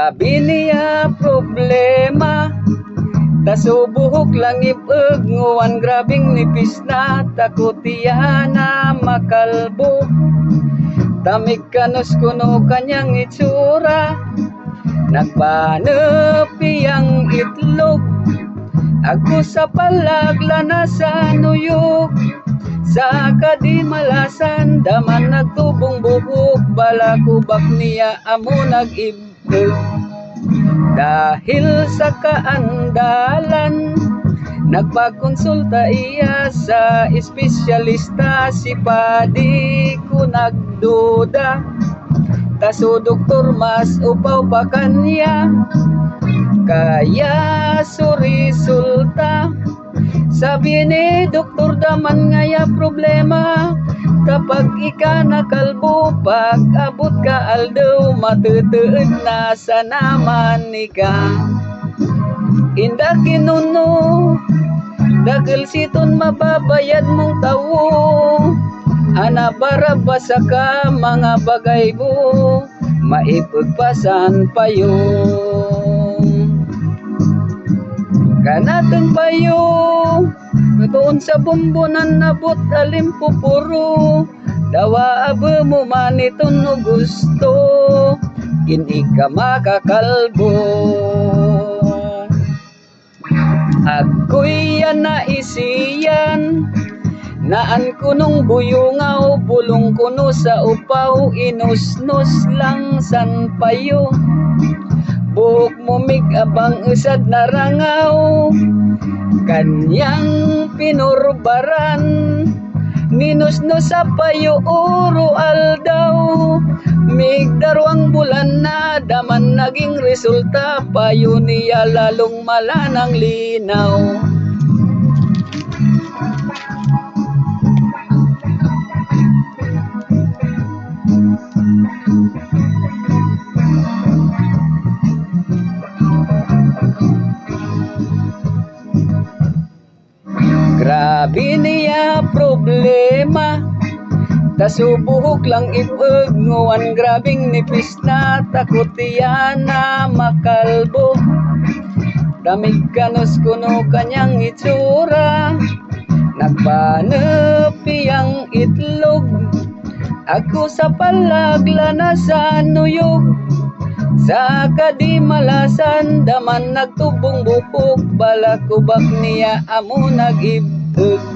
Grabe niya problema, tasubuhok lang ipag nguwan grabing nipis na takot iya na makalbo. Tamig kanos kuno kanyang itsura, nagpanepi ang itlog. Ako sa palaglana sa nuyog, sa kadimalasan daman nagtubong buhok, balakubak niya amo nag-ibig. Dahil sa kaandalan, nagpagkonsulta iya sa espesyalista, si padi ko nagduda, taso doktor mas upaw pa kanya, kaya resulta. Sabi ni doktor daman ngaya problema, kapag ika nakalbo, pag abot ka aldaw, matutuod na sa naman ika. Inda kinuno, dagil siton mababayad mong tawo, anabarabasa ka mga bagay mo, maipagpasan payo. Kanatang payo, doon sa bumbunan nabot alimpupuro, dawa abo mo maniton no gusto, hindi ka makakalbo. Ako'y yan naisiyan, naan ko nung buyungaw, bulong kuno sa upaw, inusnos lang san payo. Buhok mo mig abang usad na rangaw, kanyang pinurbaran, ninusnos sa payo uro aldaw. Mig darwang bulan na daman naging resulta, payo niya lalong malanang linaw. Grabe niya problema, tasubuhok lang ipag nguwan grabing nipis na takot iya na makalbo. Damig kanos kuno kanyang itsura, nagpanepi ang itlog. Ako sa palaglana sa nuyog, sa kadimalasan daman nagtubong buhok, balakubak niya amo nag-ibig.